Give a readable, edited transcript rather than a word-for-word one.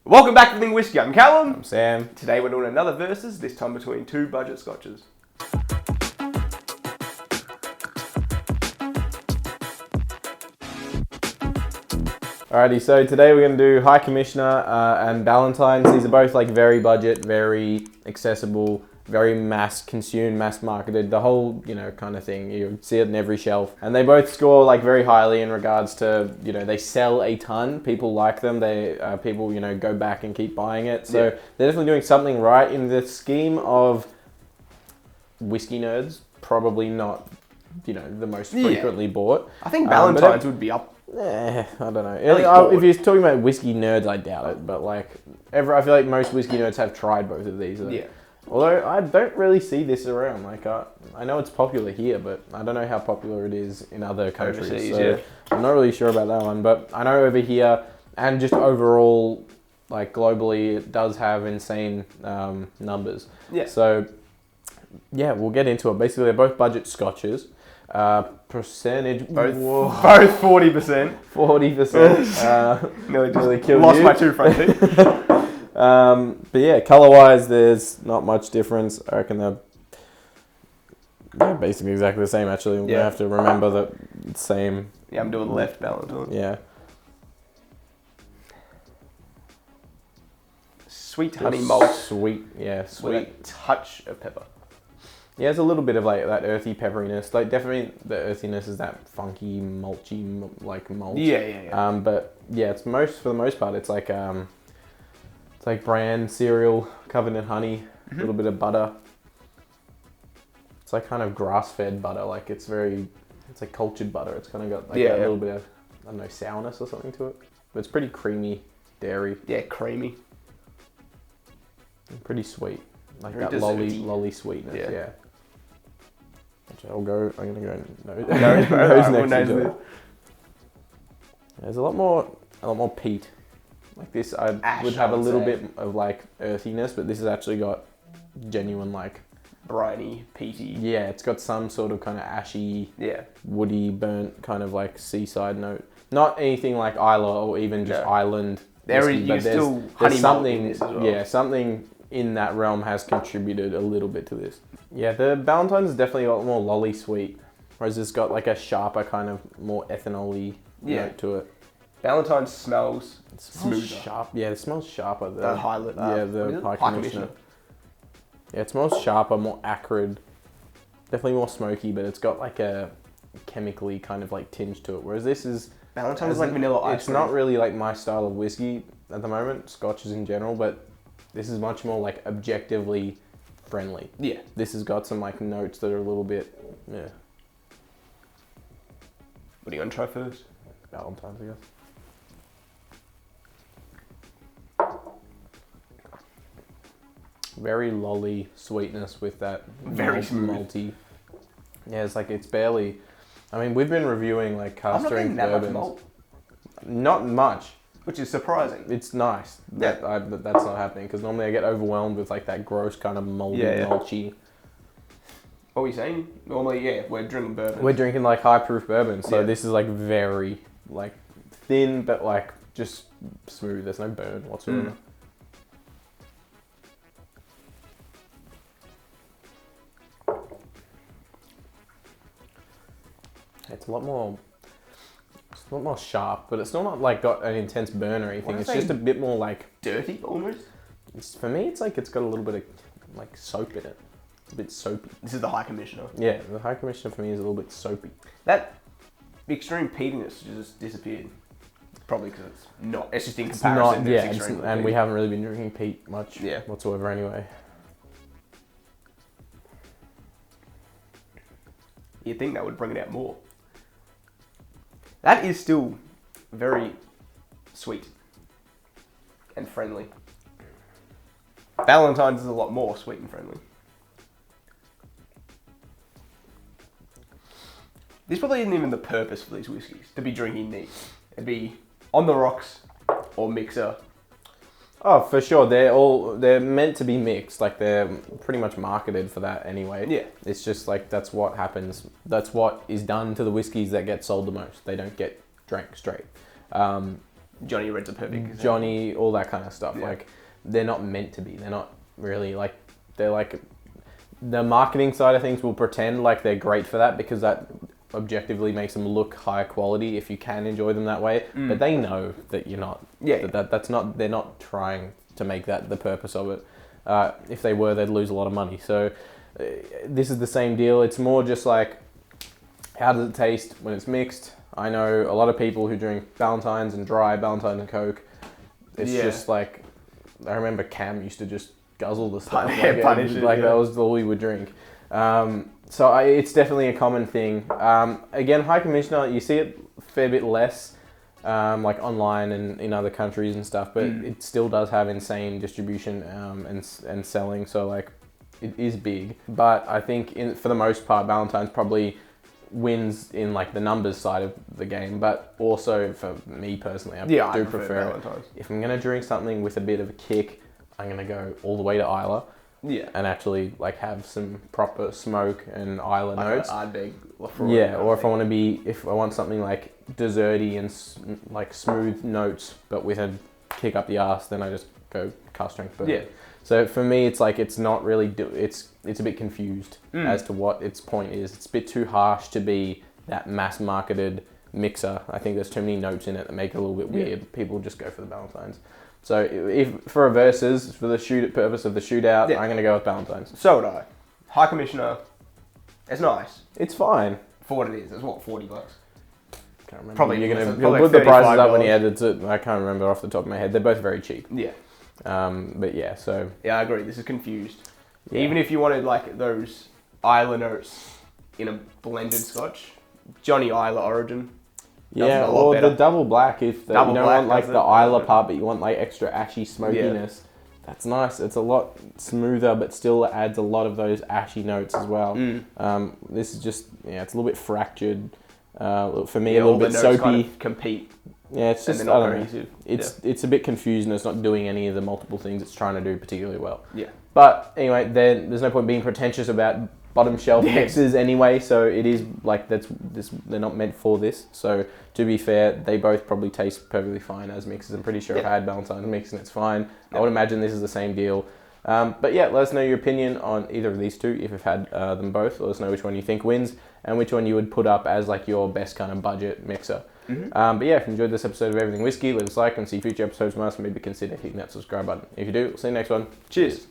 Welcome back to Thing Whiskey. I'm Callum. I'm Sam. Today we're doing another versus, this time between two budget scotches. Alrighty, so today we're going to do High Commissioner and Ballantines. These are both like very budget, very accessible, very mass consumed, mass marketed, the whole, kind of thing. You see it in every shelf. And they both score like very highly in regards to, they sell a ton. People like them. People, go back and keep buying it. So they're definitely doing something right in the scheme of whiskey nerds. Probably not, the most frequently bought. I think Ballantines would be up. I don't know. If you're talking about whiskey nerds, I doubt it. But I feel like most whiskey nerds have tried both of these. Yeah. Although I don't really see this around. I know it's popular here, but I don't know how popular it is in other countries. Overseas, so I'm not really sure about that one. But I know over here and just overall, globally, it does have insane numbers. Yeah. So we'll get into it. Basically, they're both budget scotches. Percentage both 40%. 40%. Nearly killed lost you. my two front teeth. But yeah, color wise, there's not much difference. I reckon they're basically exactly the same. Actually, we're gonna have to remember that it's same. Yeah, I'm doing left Ballantine. Yeah. Sweet honey malt. Sweet. With a touch of pepper. Yeah, it's a little bit of that earthy pepperiness. Definitely the earthiness is that funky mulchy malt. Yeah. But yeah, for the most part, it's like bran cereal covered in honey, a little bit of butter. It's kind of grass-fed butter. It's like cultured butter. It's kind of got a little bit of, I don't know, sourness or something to it. But it's pretty creamy, dairy. Yeah, creamy. And pretty sweet. Very that lolly sweetness. Yeah. I'm gonna go nose next to it. There's a lot more peat. This, I would have a little bit of earthiness, but this has actually got genuine briny, peaty. Yeah, it's got some sort of kind of ashy, woody, burnt kind of seaside note. Not anything like Isla or even just Island. There's something. As well. Yeah, something in that realm has contributed a little bit to this. Yeah, the Ballantines definitely got more lolly sweet, whereas it's got a sharper kind of more ethanol-y note to it. Ballantine smells smoother. Sharp. Yeah, it smells sharper. The High Commissioner. Yeah, it smells sharper, more acrid, definitely more smoky, but it's got a chemically kind of tinge to it. Whereas this is Ballantine is vanilla ice It's cream. not really my style of whiskey at the moment, scotches in general, but this is much more objectively friendly. Yeah. This has got some notes that are a little bit, What are you gonna try first? Ballantines, I guess. Very lolly sweetness with that very smooth malty. Yeah, it's barely. I mean, we've been reviewing cast strength bourbons. Not much. Which is surprising. It's nice that that's not happening, because normally I get overwhelmed with that gross kind of moldy, mulchy. What were you saying? Normally, we're drinking bourbon. We're drinking high proof bourbon, so this is very thin, but just smooth. There's no burn whatsoever. It's a lot more sharp, but it's still not got an intense burn or anything. It's just a bit more dirty almost. For me, it's it's got a little bit of soap in it. It's a bit soapy. This is the High Commissioner. Yeah, the High Commissioner for me is a little bit soapy. That extreme peatiness just disappeared. Probably because it's not. It's just in comparison. And we haven't really been drinking peat much whatsoever anyway. You'd think that would bring it out more. That is still very sweet and friendly. Ballantines is a lot more sweet and friendly. This probably isn't even the purpose for these whiskies, to be drinking these. It'd be on the rocks or mixer. Oh, for sure. They're meant to be mixed. They're pretty much marketed for that anyway. Yeah. It's just that's what happens. That's what is done to the whiskies that get sold the most. They don't get drank straight. Johnny Red's a perfect example. Johnny, all that kind of stuff. Yeah. Like, they're not meant to be. They're not really like, they're like, the marketing side of things will pretend like they're great for that because that objectively makes them look high quality if you can enjoy them that way. But they know that you're not. Yeah. That's not, they're not trying to make that the purpose of it. If they were, they'd lose a lot of money. So this is the same deal. It's more just like, how does it taste when it's mixed? I know a lot of people who drink Ballantines and dry Ballantines and Coke. It's just like, I remember Cam used to just guzzle the stuff. That was all we would drink. So it's definitely a common thing. Again, High Commissioner, you see it a fair bit less, like online and in other countries and stuff, but it still does have insane distribution and selling. So like, it is big. But I think for the most part, Ballantines probably wins in like the numbers side of the game, but also for me personally, I do prefer it. If I'm gonna drink something with a bit of a kick, I'm gonna go all the way to Isla. Yeah. And actually like have some proper smoke and Isla notes. Ardbeg. Or if I want something like desserty and like smooth notes, but with a kick up the arse, then I just go cask strength bourbon. Yeah. So for me, it's like, it's not really, it's a bit confused as to what its point is. It's a bit too harsh to be that mass marketed mixer. I think there's too many notes in it that make it a little bit weird. People just go for the Ballantines. So if for a versus, for the purpose of the shootout, I'm going to go with Ballantines. So would I. High Commissioner, it's nice. It's fine. For what it is. It's what, $40? Can't remember. Probably. You'll put the prices up when he edits it. I can't remember off the top of my head. They're both very cheap. Yeah. But yeah, so... Yeah, I agree. This is confused. Yeah. Even if you wanted like those Isla notes in a blended Scotch, Johnny Isla Origin. Yeah, or the double black if you don't want like the Isla part, but you want like extra ashy smokiness. Yeah. That's nice. It's a lot smoother, but still adds a lot of those ashy notes as well. This is just, it's a little bit fractured. For me, a little bit soapy. Kind of compete. Yeah, it's just, I don't know. It's a bit confused and it's not doing any of the multiple things it's trying to do particularly well. Yeah. But anyway, there's no point being pretentious about bottom shelf mixes anyway, so it is like, they're not meant for this. So to be fair, they both probably taste perfectly fine as mixes. I'm pretty sure I've had Ballantine mix and it's fine. I would imagine this is the same deal. But yeah, let us know your opinion on either of these two if you've had them both. Let us know which one you think wins and which one you would put up as like your best kind of budget mixer. But yeah, if you enjoyed this episode of Everything Whiskey, leave us a like and see future episodes from us and maybe consider hitting that subscribe button. If you do, we'll see you next one. Cheers.